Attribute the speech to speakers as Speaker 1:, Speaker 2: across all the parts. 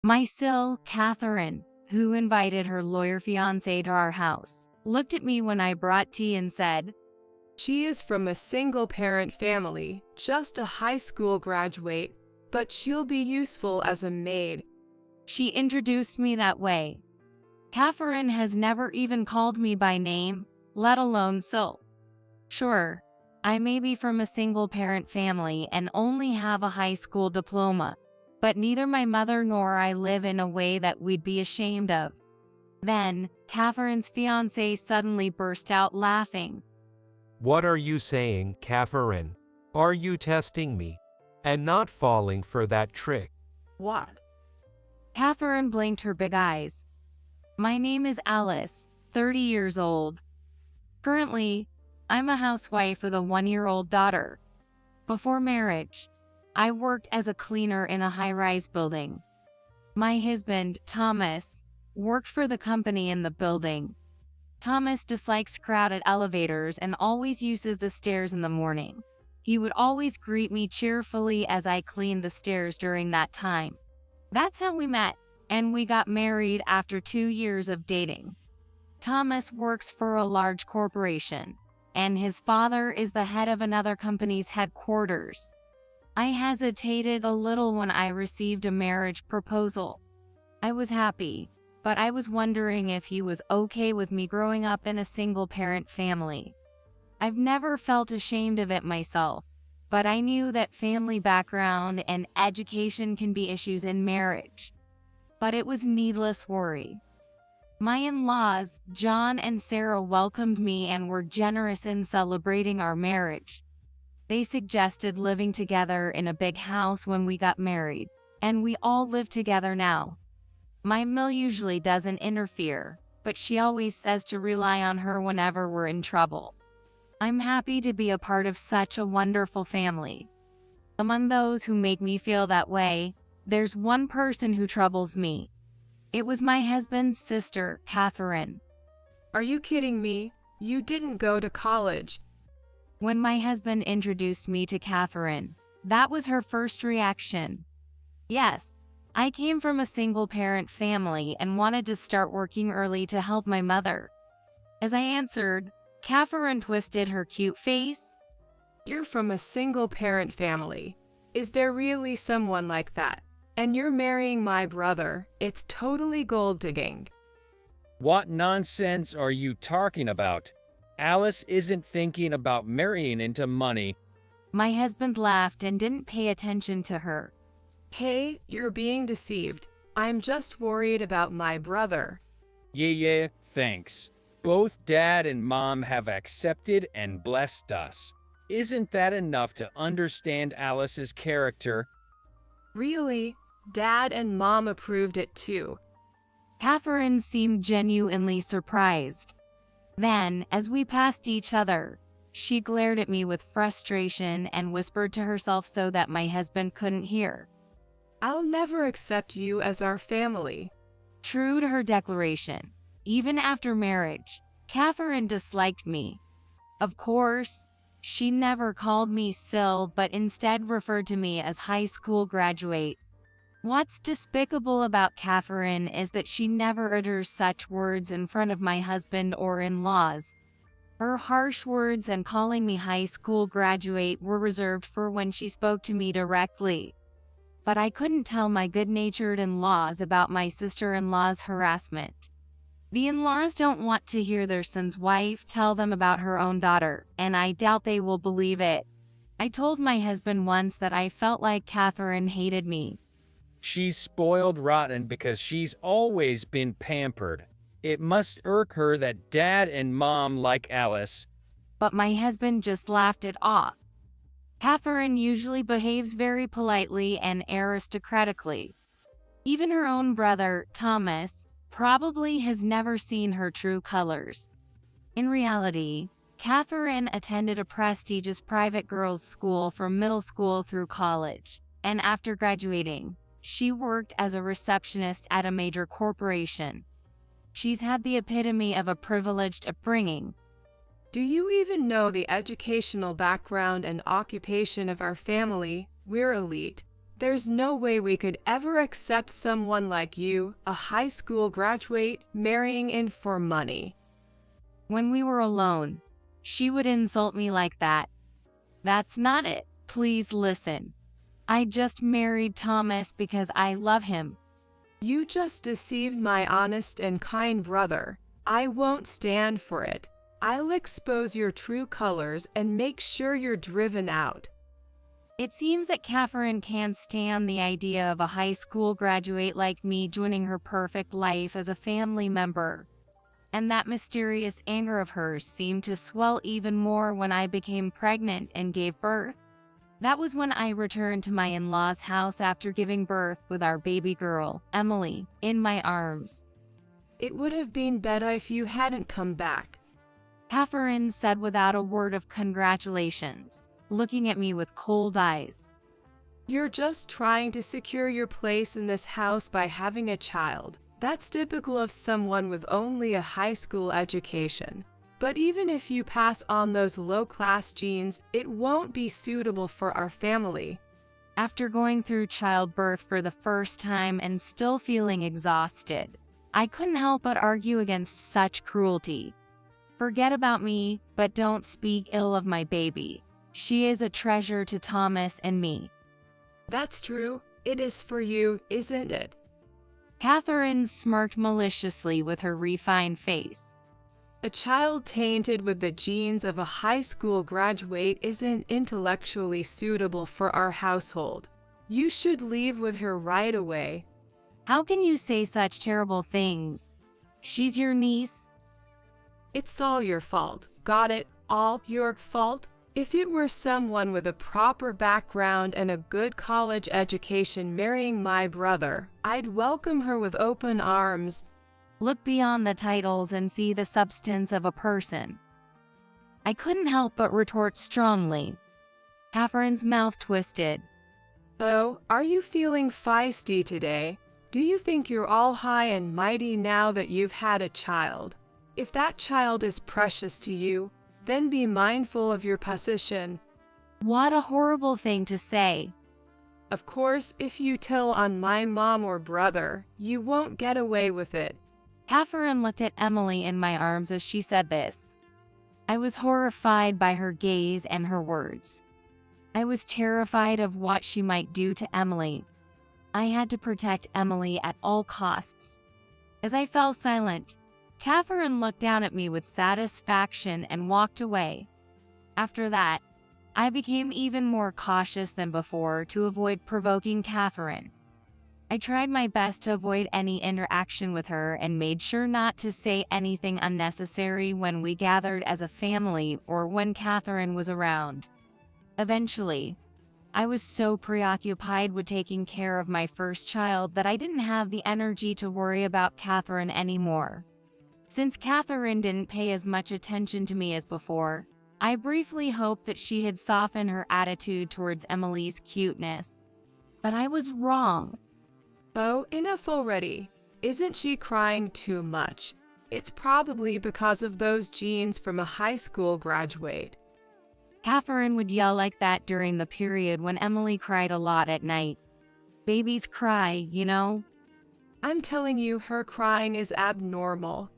Speaker 1: My SIL, Catherine, who invited her lawyer fiancé to our house, looked at me when I brought tea and said,
Speaker 2: "She is from a single-parent family, just a high school graduate, but she'll be useful as a maid."
Speaker 1: She introduced me that way. Catherine has never even called me by name, let alone SIL. Sure, I may be from a single-parent family and only have a high school diploma, but neither my mother nor I live in a way that we'd be ashamed of. Then, Catherine's fiancé suddenly burst out laughing.
Speaker 3: What are you saying, Catherine? Are you testing me? And not falling for that trick?
Speaker 2: What?
Speaker 1: Catherine blinked her big eyes. My name is Alice, 30 years old. Currently, I'm a housewife with a 1-year-old daughter. Before marriage, I worked as a cleaner in a high-rise building. My husband, Thomas, worked for the company in the building. Thomas dislikes crowded elevators and always uses the stairs in the morning. He would always greet me cheerfully as I cleaned the stairs during that time. That's how we met, and we got married after 2 years of dating. Thomas works for a large corporation, and his father is the head of another company's headquarters. I hesitated a little when I received a marriage proposal. I was happy, but I was wondering if he was okay with me growing up in a single-parent family. I've never felt ashamed of it myself, but I knew that family background and education can be issues in marriage. But it was needless worry. My in-laws, John and Sarah, welcomed me and were generous in celebrating our marriage. They suggested living together in a big house when we got married, and we all live together now. My Mill usually doesn't interfere, but she always says to rely on her whenever we're in trouble. I'm happy to be a part of such a wonderful family. Among those who make me feel that way, there's one person who troubles me. It was my husband's sister, Catherine.
Speaker 2: Are you kidding me? You didn't go to college.
Speaker 1: When my husband introduced me to Catherine, that was her first reaction. Yes, I came from a single-parent family and wanted to start working early to help my mother. As I answered, Catherine twisted her cute face.
Speaker 2: You're from a single-parent family. Is there really someone like that? And you're marrying my brother. It's totally gold digging.
Speaker 4: What nonsense are you talking about? Alice isn't thinking about marrying into money.
Speaker 1: My husband laughed and didn't pay attention to her.
Speaker 2: Hey, you're being deceived. I'm just worried about my brother.
Speaker 4: Yeah, thanks. Both Dad and Mom have accepted and blessed us. Isn't that enough to understand Alice's character?
Speaker 2: Really? Dad and Mom approved it too.
Speaker 1: Catherine seemed genuinely surprised. Then, as we passed each other, she glared at me with frustration and whispered to herself so that my husband couldn't hear.
Speaker 2: I'll never accept you as our family.
Speaker 1: True to her declaration, even after marriage, Catherine disliked me. Of course, she never called me SIL but instead referred to me as high school graduate. What's despicable about Catherine is that she never utters such words in front of my husband or in-laws. Her harsh words and calling me high school graduate were reserved for when she spoke to me directly. But I couldn't tell my good-natured in-laws about my sister-in-law's harassment. The in-laws don't want to hear their son's wife tell them about her own daughter, and I doubt they will believe it. I told my husband once that I felt like Catherine hated me.
Speaker 4: She's spoiled rotten because she's always been pampered. It must irk her that Dad and Mom like Alice.
Speaker 1: But my husband just laughed it off. Catherine usually behaves very politely and aristocratically. Even her own brother, Thomas, probably has never seen her true colors. In reality, Catherine attended a prestigious private girls' school from middle school through college, and after graduating, she worked as a receptionist at a major corporation. She's had the epitome of a privileged upbringing.
Speaker 2: Do you even know the educational background and occupation of our family? We're elite. There's no way we could ever accept someone like you, a high school graduate, marrying in for money.
Speaker 1: When we were alone, she would insult me like that. That's not it. Please listen. I just married Thomas because I love him.
Speaker 2: You just deceived my honest and kind brother. I won't stand for it. I'll expose your true colors and make sure you're driven out.
Speaker 1: It seems that Catherine can't stand the idea of a high school graduate like me joining her perfect life as a family member. And that mysterious anger of hers seemed to swell even more when I became pregnant and gave birth. That was when I returned to my in-laws' house after giving birth with our baby girl, Emily, in my arms.
Speaker 2: It would have been better if you hadn't come back,
Speaker 1: Catherine said without a word of congratulations, looking at me with cold eyes.
Speaker 2: You're just trying to secure your place in this house by having a child. That's typical of someone with only a high school education. But even if you pass on those low-class genes, it won't be suitable for our family.
Speaker 1: After going through childbirth for the first time and still feeling exhausted, I couldn't help but argue against such cruelty. Forget about me, but don't speak ill of my baby. She is a treasure to Thomas and me.
Speaker 2: That's true. It is for you, isn't it?
Speaker 1: Catherine smirked maliciously with her refined face.
Speaker 2: A child tainted with the genes of a high school graduate isn't intellectually suitable for our household. You should leave with her right away.
Speaker 1: How can you say such terrible things? She's your niece.
Speaker 2: It's all your fault. Got it? All your fault? If it were someone with a proper background and a good college education marrying my brother, I'd welcome her with open arms.
Speaker 1: Look beyond the titles and see the substance of a person. I couldn't help but retort strongly. Catherine's mouth twisted.
Speaker 2: Oh, are you feeling feisty today? Do you think you're all high and mighty now that you've had a child? If that child is precious to you, then be mindful of your position.
Speaker 1: What a horrible thing to say.
Speaker 2: Of course, if you tell on my mom or brother, you won't get away with it.
Speaker 1: Catherine looked at Emily in my arms as she said this. I was horrified by her gaze and her words. I was terrified of what she might do to Emily. I had to protect Emily at all costs. As I fell silent, Catherine looked down at me with satisfaction and walked away. After that, I became even more cautious than before to avoid provoking Catherine. I tried my best to avoid any interaction with her and made sure not to say anything unnecessary when we gathered as a family or when Catherine was around. Eventually, I was so preoccupied with taking care of my first child that I didn't have the energy to worry about Catherine anymore. Since Catherine didn't pay as much attention to me as before, I briefly hoped that she had softened her attitude towards Emily's cuteness. But I was wrong.
Speaker 2: Oh, enough already. Isn't she crying too much? It's probably because of those genes from a high school graduate.
Speaker 1: Catherine would yell like that during the period when Emily cried a lot at night. Babies cry, you know?
Speaker 2: I'm telling you, her crying is abnormal.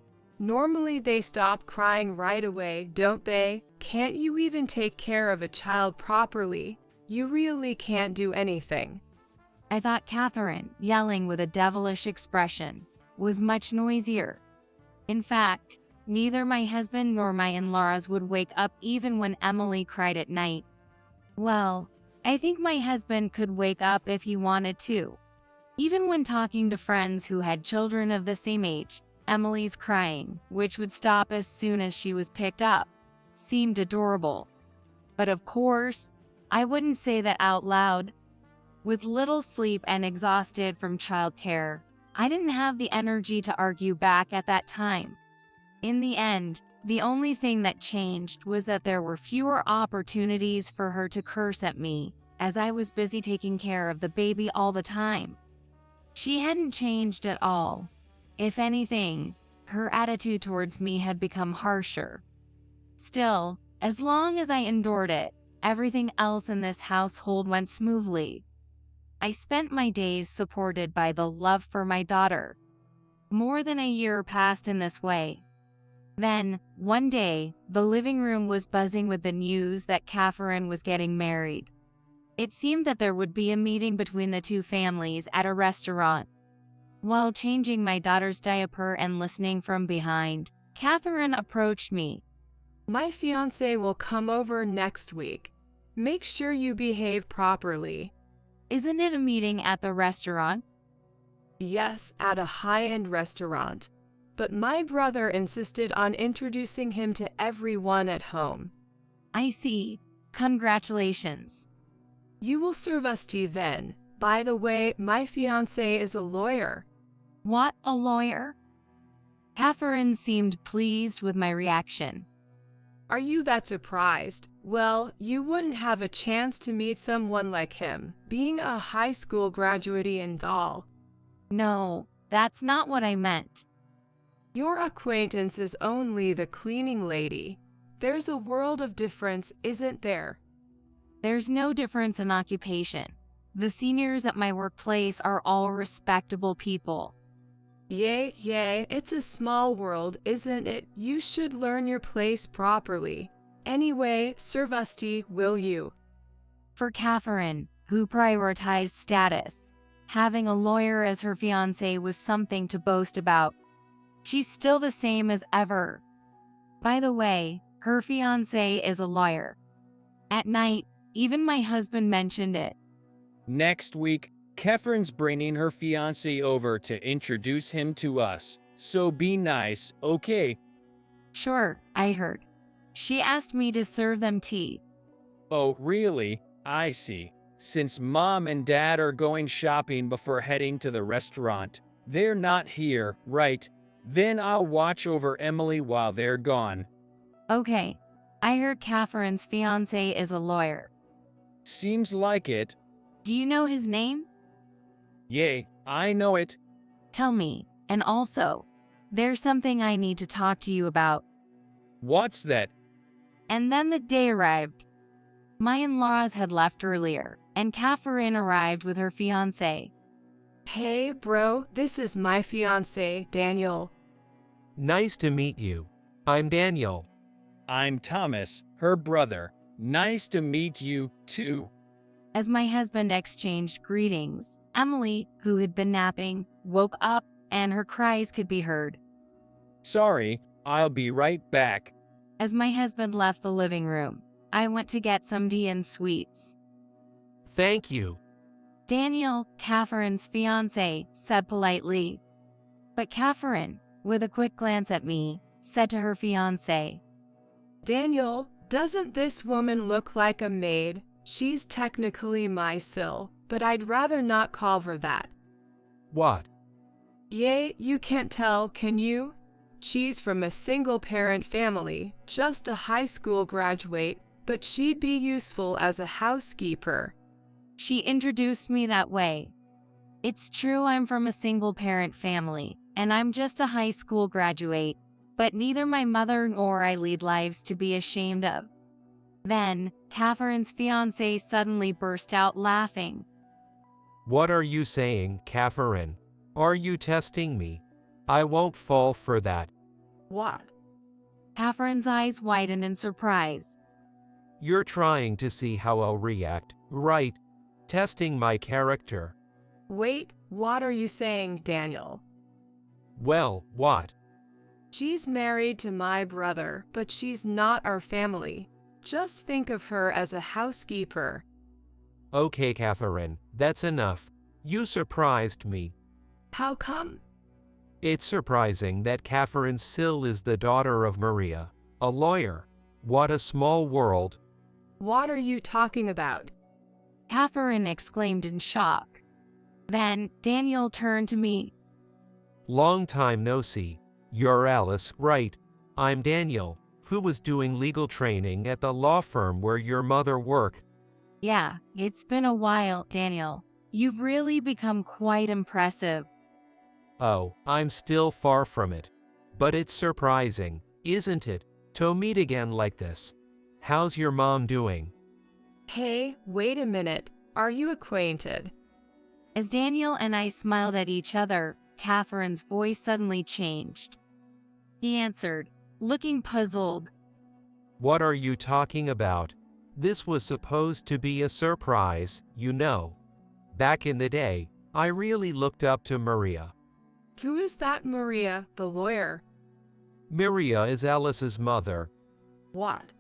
Speaker 2: Normally they stop crying right away, don't they? Can't you even take care of a child properly? You really can't do anything.
Speaker 1: I thought Catherine, yelling with a devilish expression, was much noisier. In fact, neither my husband nor my in-laws would wake up even when Emily cried at night. Well, I think my husband could wake up if he wanted to. Even when talking to friends who had children of the same age, Emily's crying, which would stop as soon as she was picked up, seemed adorable. But of course, I wouldn't say that out loud. With little sleep and exhausted from childcare, I didn't have the energy to argue back at that time. In the end, the only thing that changed was that there were fewer opportunities for her to curse at me, as I was busy taking care of the baby all the time. She hadn't changed at all. If anything, her attitude towards me had become harsher. Still, as long as I endured it, everything else in this household went smoothly. I spent my days supported by the love for my daughter. More than a year passed in this way. Then, one day, the living room was buzzing with the news that Catherine was getting married. It seemed that there would be a meeting between the two families at a restaurant. While changing my daughter's diaper and listening from behind, Catherine approached me.
Speaker 2: My fiancé will come over next week. Make sure you behave properly.
Speaker 1: Isn't it a meeting at the restaurant?
Speaker 2: Yes, at a high-end restaurant. But my brother insisted on introducing him to everyone at home.
Speaker 1: I see. Congratulations.
Speaker 2: You will serve us tea then. By the way, my fiancé is a lawyer.
Speaker 1: What, a lawyer? Catherine seemed pleased with my reaction.
Speaker 2: Are you that surprised? Well, you wouldn't have a chance to meet someone like him, being a high school graduate and all.
Speaker 1: No, that's not what I meant.
Speaker 2: Your acquaintance is only the cleaning lady. There's a world of difference, isn't there?
Speaker 1: There's no difference in occupation. The seniors at my workplace are all respectable people.
Speaker 2: Yay, it's a small world, isn't it? You should learn your place properly. Anyway, serve us tea, will you?
Speaker 1: For Catherine, who prioritized status, having a lawyer as her fiancé was something to boast about. She's still the same as ever. By the way, her fiancé is a lawyer. At night, even my husband mentioned it.
Speaker 4: Next week, Catherine's bringing her fiancé over to introduce him to us. So be nice, okay?
Speaker 1: Sure, I heard. She asked me to serve them tea.
Speaker 4: Oh, really? I see. Since Mom and Dad are going shopping before heading to the restaurant, they're not here, right? Then I'll watch over Emily while they're gone.
Speaker 1: Okay. I heard Catherine's fiancé is a lawyer.
Speaker 4: Seems like it.
Speaker 1: Do you know his name?
Speaker 4: Yay, I know it.
Speaker 1: Tell me. And also, there's something I need to talk to you about.
Speaker 4: What's that?
Speaker 1: And then the day arrived. My in-laws had left earlier, and Catherine arrived with her fiancé.
Speaker 2: Hey, bro, this is my fiancé, Daniel.
Speaker 3: Nice to meet you. I'm Daniel.
Speaker 4: I'm Thomas, her brother. Nice to meet you, too.
Speaker 1: As my husband exchanged greetings, Emily, who had been napping, woke up, and her cries could be heard.
Speaker 4: Sorry, I'll be right back.
Speaker 1: As my husband left the living room, I went to get some tea and sweets.
Speaker 3: Thank you.
Speaker 1: Daniel, Catherine's fiancé, said politely. But Catherine, with a quick glance at me, said to her fiancé,
Speaker 2: Daniel, doesn't this woman look like a maid? She's technically my SIL, but I'd rather not call her that.
Speaker 3: What?
Speaker 2: Yay, you can't tell, can you? She's from a single-parent family, just a high school graduate, but she'd be useful as a housekeeper.
Speaker 1: She introduced me that way. It's true I'm from a single-parent family, and I'm just a high school graduate, but neither my mother nor I lead lives to be ashamed of. Then, Catherine's fiancé suddenly burst out laughing.
Speaker 3: What are you saying, Catherine? Are you testing me? I won't fall for that.
Speaker 2: What?
Speaker 1: Catherine's eyes widened in surprise.
Speaker 3: You're trying to see how I'll react, right? Testing my character.
Speaker 2: Wait, what are you saying, Daniel?
Speaker 3: Well, what?
Speaker 2: She's married to my brother, but she's not our family. Just think of her as a housekeeper.
Speaker 3: Okay, Catherine, that's enough. You surprised me.
Speaker 2: How come?
Speaker 3: It's surprising that Catherine's SIL is the daughter of Maria, a lawyer. What a small world.
Speaker 2: What are you talking about?
Speaker 1: Catherine exclaimed in shock. Then, Daniel turned to me.
Speaker 3: Long time no see. You're Alice, right? I'm Daniel, who was doing legal training at the law firm where your mother worked.
Speaker 1: Yeah, it's been a while, Daniel. You've really become quite impressive.
Speaker 3: Oh, I'm still far from it. But it's surprising, isn't it, to meet again like this? How's your mom doing?
Speaker 2: Hey, wait a minute. Are you acquainted?
Speaker 1: As Daniel and I smiled at each other, Catherine's voice suddenly changed. He answered, looking puzzled.
Speaker 3: What are you talking about? This was supposed to be a surprise, you know. Back in the day, I really looked up to Maria.
Speaker 2: Who is that Maria, the lawyer?
Speaker 3: Maria is Alice's mother.
Speaker 2: What?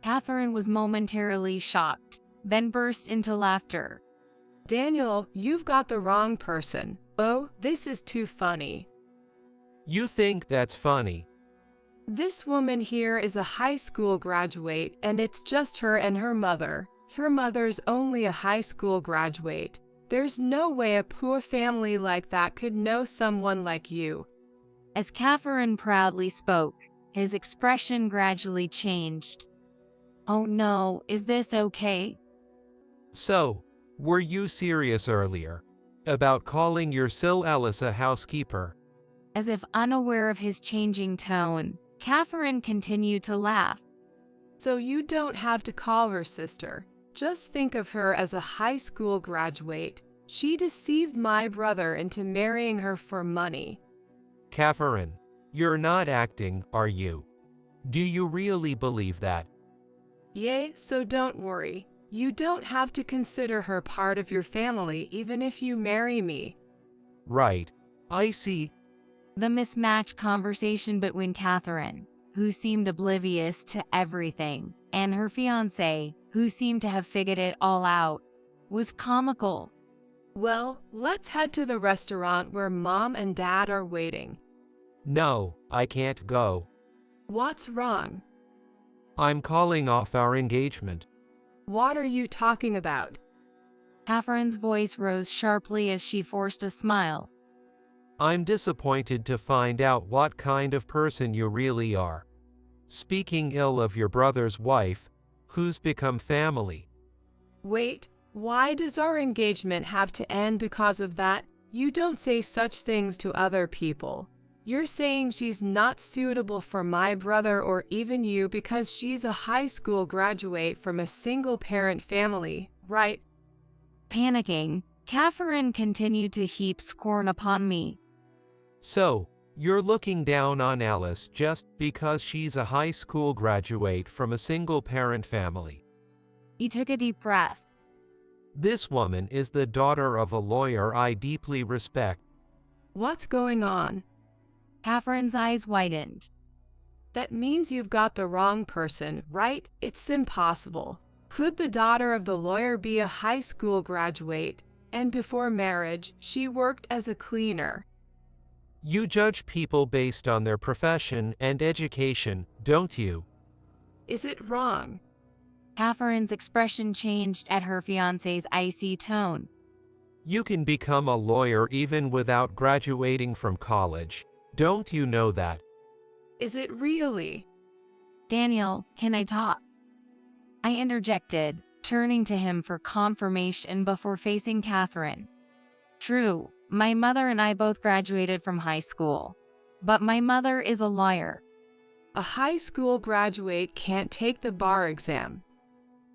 Speaker 1: Catherine was momentarily shocked, then burst into laughter.
Speaker 2: Daniel, you've got the wrong person. Oh, this is too funny.
Speaker 3: You think that's funny?
Speaker 2: This woman here is a high school graduate, and it's just her and her mother. Her mother's only a high school graduate. There's no way a poor family like that could know someone like you.
Speaker 1: As Catherine proudly spoke, his expression gradually changed. Oh no, is this okay?
Speaker 3: So, were you serious earlier? About calling your SIL Alice a housekeeper?
Speaker 1: As if unaware of his changing tone, Catherine continued to laugh.
Speaker 2: So you don't have to call her sister. Just think of her as a high school graduate. She deceived my brother into marrying her for money.
Speaker 3: Catherine, you're not acting, are you? Do you really believe that?
Speaker 2: Yay, so don't worry. You don't have to consider her part of your family even if you marry me.
Speaker 3: Right. I see.
Speaker 1: The mismatched conversation between Catherine, who seemed oblivious to everything, and her fiancé, who seemed to have figured it all out, was comical.
Speaker 2: Well, let's head to the restaurant where Mom and Dad are waiting.
Speaker 3: No, I can't go.
Speaker 2: What's wrong?
Speaker 3: I'm calling off our engagement.
Speaker 2: What are you talking about?
Speaker 1: Catherine's voice rose sharply as she forced a smile.
Speaker 3: I'm disappointed to find out what kind of person you really are. Speaking ill of your brother's wife, who's become family.
Speaker 2: Wait, why does our engagement have to end because of that? You don't say such things to other people. You're saying she's not suitable for my brother or even you because she's a high school graduate from a single-parent family, right?
Speaker 1: Panicking, Catherine continued to heap scorn upon me.
Speaker 3: So, you're looking down on Alice just because she's a high school graduate from a single-parent family.
Speaker 1: He took a deep breath.
Speaker 3: This woman is the daughter of a lawyer I deeply respect.
Speaker 2: What's going on?
Speaker 1: Catherine's eyes widened.
Speaker 2: That means you've got the wrong person, right? It's impossible. Could the daughter of the lawyer be a high school graduate, and before marriage, she worked as a cleaner?
Speaker 3: You judge people based on their profession and education, don't you?
Speaker 2: Is it wrong?
Speaker 1: Catherine's expression changed at her fiancé's icy tone.
Speaker 3: You can become a lawyer even without graduating from college. Don't you know that?
Speaker 2: Is it really?
Speaker 1: Daniel, can I talk? I interjected, turning to him for confirmation before facing Catherine. True, my mother and I both graduated from high school. But my mother is a lawyer.
Speaker 2: A high school graduate can't take the bar exam.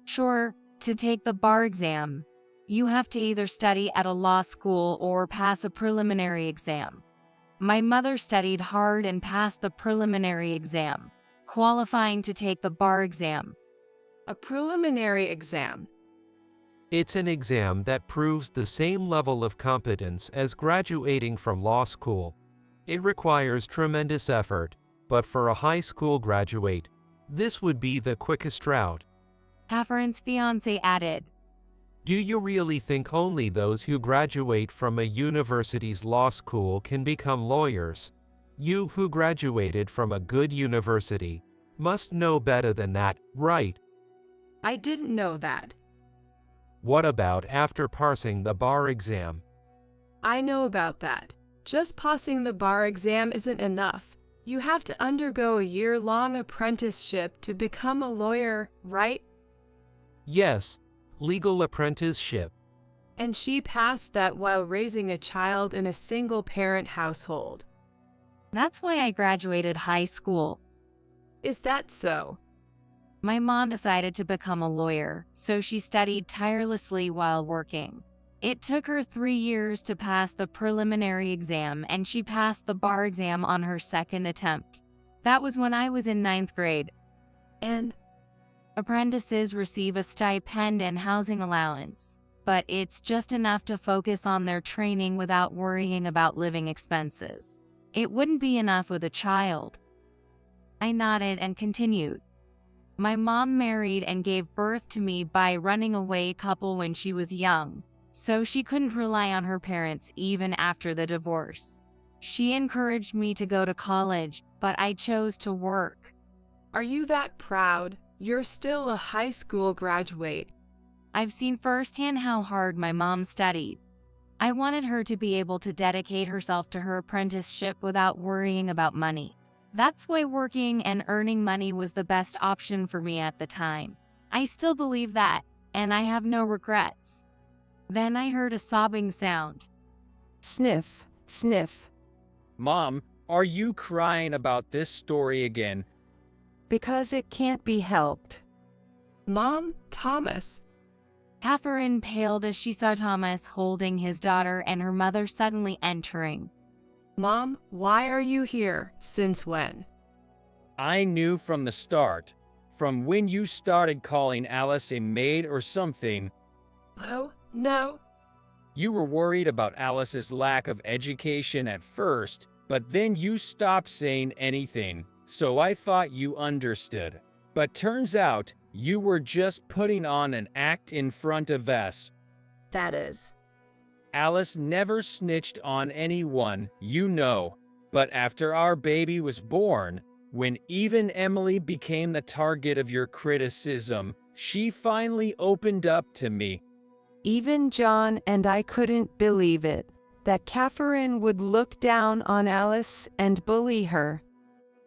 Speaker 1: Sure, to take the bar exam, you have to either study at a law school or pass a preliminary exam. My mother studied hard and passed the preliminary exam, qualifying to take the bar exam.
Speaker 2: A preliminary exam.
Speaker 3: It's an exam that proves the same level of competence as graduating from law school. It requires tremendous effort, but for a high school graduate, this would be the quickest route.
Speaker 1: Catherine's fiancé added.
Speaker 3: Do you really think only those who graduate from a university's law school can become lawyers? You who graduated from a good university must know better than that, right?
Speaker 2: I didn't know that.
Speaker 3: What about after passing the bar exam?
Speaker 2: I know about that. Just passing the bar exam isn't enough. You have to undergo a year-long apprenticeship to become a lawyer, right?
Speaker 3: Yes, legal apprenticeship.
Speaker 2: And she passed that while raising a child in a single-parent household.
Speaker 1: That's why I graduated high school.
Speaker 2: Is that so?
Speaker 1: My mom decided to become a lawyer, so she studied tirelessly while working. It took her 3 years to pass the preliminary exam, and she passed the bar exam on her second attempt. That was when I was in 9th grade.
Speaker 2: And
Speaker 1: Apprentices receive a stipend and housing allowance, but it's just enough to focus on their training without worrying about living expenses. It wouldn't be enough with a child. I nodded and continued. My mom married and gave birth to me by running away couple when she was young, so she couldn't rely on her parents even after the divorce. She encouraged me to go to college, but I chose to work.
Speaker 2: are you that proud? You're still a high school graduate.
Speaker 1: I've seen firsthand how hard my mom studied. I wanted her to be able to dedicate herself to her apprenticeship without worrying about money. That's why working and earning money was the best option for me at the time. I still believe that, and I have no regrets. Then I heard a sobbing sound.
Speaker 5: Sniff, sniff.
Speaker 4: Mom, are you crying about this story again?
Speaker 5: Because it can't be helped.
Speaker 2: Mom, Thomas.
Speaker 1: Catherine paled as she saw Thomas holding his daughter and her mother suddenly entering.
Speaker 2: Mom, why are you here? Since when?
Speaker 4: I knew from the start, from when you started calling Alice a maid or something.
Speaker 2: Oh, no.
Speaker 4: You were worried about Alice's lack of education at first, but then you stopped saying anything, so I thought you understood. But turns out, you were just putting on an act in front of us.
Speaker 2: That is.
Speaker 4: Alice never snitched on anyone, you know. But after our baby was born, when even Emily became the target of your criticism, she finally opened up to me.
Speaker 5: Even John and I couldn't believe it, that Catherine would look down on Alice and bully her.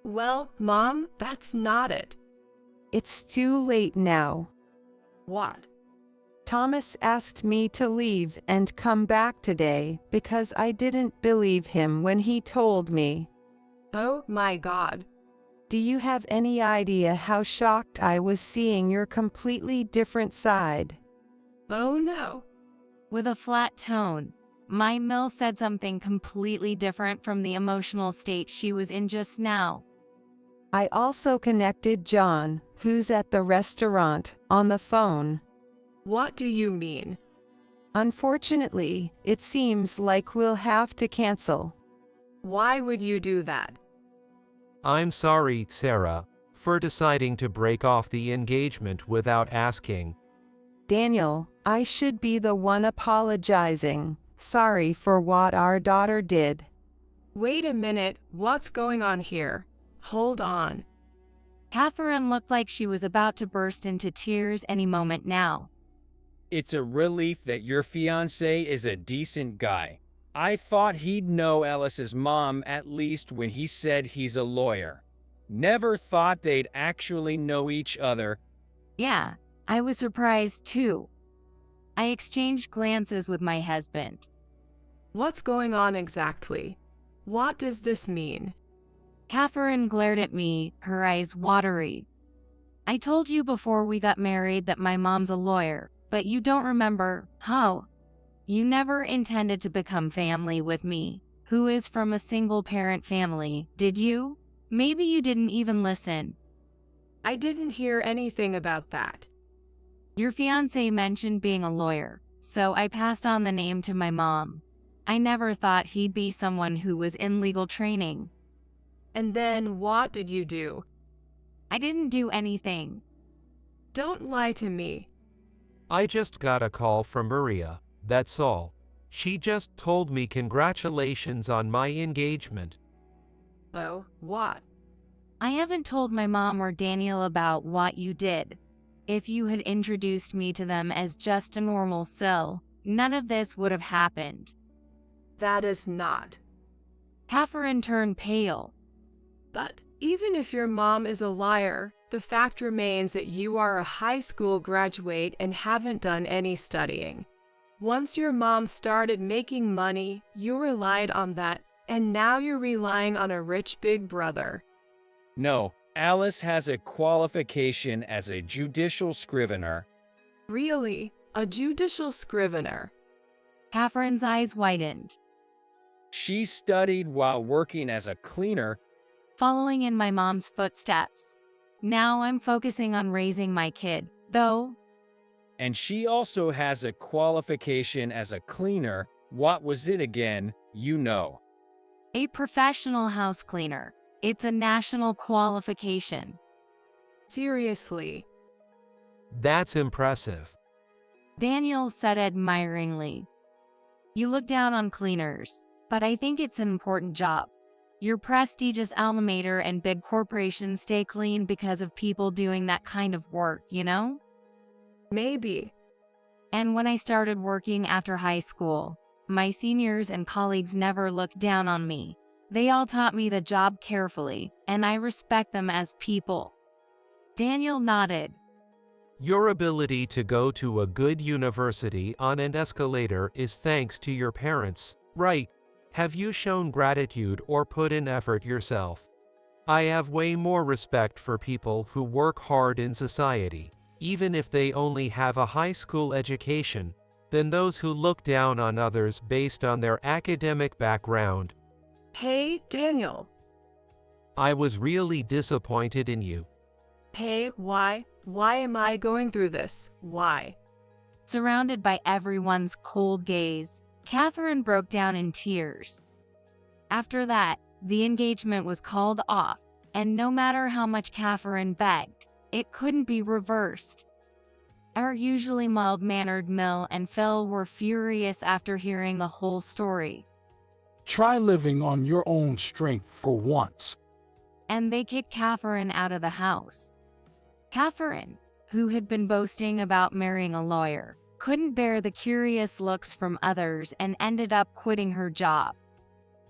Speaker 2: Well, Mom, that's not it.
Speaker 5: It's too late now.
Speaker 2: What?
Speaker 5: Thomas asked me to leave and come back today because I didn't believe him when he told me.
Speaker 2: Oh my God.
Speaker 5: Do you have any idea how shocked I was seeing your completely different side?
Speaker 2: Oh no.
Speaker 1: With a flat tone, my Mill said something completely different from the emotional state she was in just now.
Speaker 5: I also connected John, who's at the restaurant, on the phone.
Speaker 2: What do you mean?
Speaker 5: Unfortunately, it seems like we'll have to cancel.
Speaker 2: Why would you do that?
Speaker 3: I'm sorry, Sarah, for deciding to break off the engagement without asking.
Speaker 5: Daniel, I should be the one apologizing. Sorry for what our daughter did.
Speaker 2: Wait a minute, what's going on here? Hold on.
Speaker 1: Catherine looked like she was about to burst into tears any moment now.
Speaker 4: It's a relief that your fiancé is a decent guy. I thought he'd know Alice's mom at least when he said he's a lawyer. Never thought they'd actually know each other.
Speaker 1: Yeah, I was surprised too. I exchanged glances with my husband.
Speaker 2: What's going on exactly? What does this mean?
Speaker 1: Catherine glared at me, her eyes watery. I told you before we got married that my mom's a lawyer, but you don't remember, how? You never intended to become family with me, who is from a single-parent family, did you? Maybe you didn't even listen.
Speaker 2: I didn't hear anything about that.
Speaker 1: Your fiancé mentioned being a lawyer, so I passed on the name to my mom. I never thought he'd be someone who was in legal training.
Speaker 2: And then what did you do?
Speaker 1: I didn't do anything.
Speaker 2: Don't lie to me.
Speaker 3: I just got a call from Maria, that's all. She just told me congratulations on my engagement.
Speaker 2: Oh, what?
Speaker 1: I haven't told my mom or Daniel about what you did. If you had introduced me to them as just a normal SIL, none of this would have happened.
Speaker 2: That is not.
Speaker 1: Catherine turned pale.
Speaker 2: But even if your mom is a liar, the fact remains that you are a high school graduate and haven't done any studying. Once your mom started making money, you relied on that, and now you're relying on a rich big brother.
Speaker 4: No, Alice has a qualification as a judicial scrivener.
Speaker 2: Really? A judicial scrivener?
Speaker 1: Catherine's eyes widened.
Speaker 4: She studied while working as a cleaner.
Speaker 1: Following in my mom's footsteps. Now I'm focusing on raising my kid, though.
Speaker 4: And she also has a qualification as a cleaner. What was it again? You know.
Speaker 1: A professional house cleaner. It's a national qualification.
Speaker 2: Seriously.
Speaker 3: That's impressive.
Speaker 1: Daniel said admiringly. You look down on cleaners, but I think it's an important job. Your prestigious alma mater and big corporations stay clean because of people doing that kind of work, you know?
Speaker 2: Maybe.
Speaker 1: And when I started working after high school, my seniors and colleagues never looked down on me. They all taught me the job carefully, and I respect them as people. Daniel nodded.
Speaker 3: Your ability to go to a good university on an escalator is thanks to your parents, right? Have you shown gratitude or put in effort yourself? I have way more respect for people who work hard in society, even if they only have a high school education, than those who look down on others based on their academic background.
Speaker 2: Hey, Daniel.
Speaker 3: I was really disappointed in you.
Speaker 2: Hey, why? Why am I going through this? Why?
Speaker 1: Surrounded by everyone's cold gaze, Catherine broke down in tears. After that, the engagement was called off, and no matter how much Catherine begged, it couldn't be reversed. Our usually mild-mannered Mill and Phil were furious after hearing the whole story.
Speaker 6: Try living on your own strength for once.
Speaker 1: And they kicked Catherine out of the house. Catherine, who had been boasting about marrying a lawyer, couldn't bear the curious looks from others and ended up quitting her job.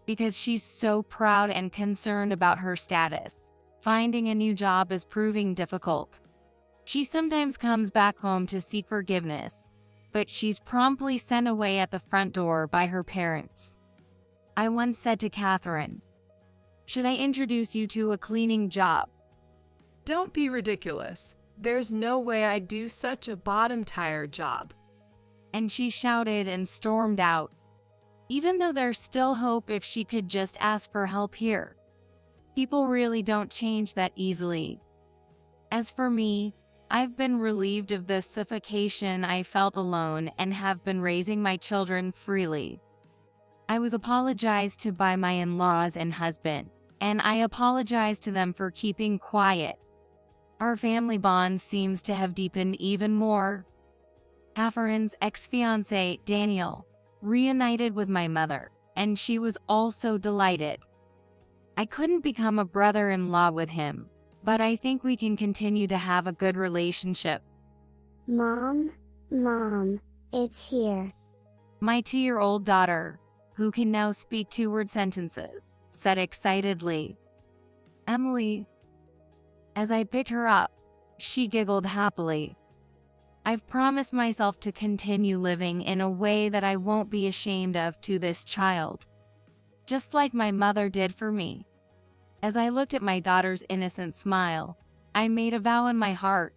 Speaker 1: Because she's so proud and concerned about her status, finding a new job is proving difficult. She sometimes comes back home to seek forgiveness, but she's promptly sent away at the front door by her parents. I once said to Catherine, "Should I introduce you to a cleaning job?"
Speaker 2: Don't be ridiculous. There's no way I'd do such a bottom-tier job.
Speaker 1: And she shouted and stormed out, even though there's still hope if she could just ask for help here. People really don't change that easily. As for me, I've been relieved of the suffocation I felt alone and have been raising my children freely. I was apologized to by my in-laws and husband, and I apologized to them for keeping quiet. Our family bond seems to have deepened even more. Catherine's ex-fiancé, Daniel, reunited with my mother, and she was also delighted. I couldn't become a brother-in-law with him, but I think we can continue to have a good relationship.
Speaker 7: Mom, it's here.
Speaker 1: My 2-year-old daughter, who can now speak 2-word sentences, said excitedly. Emily. As I picked her up, she giggled happily. I've promised myself to continue living in a way that I won't be ashamed of to this child. Just like my mother did for me. As I looked at my daughter's innocent smile, I made a vow in my heart.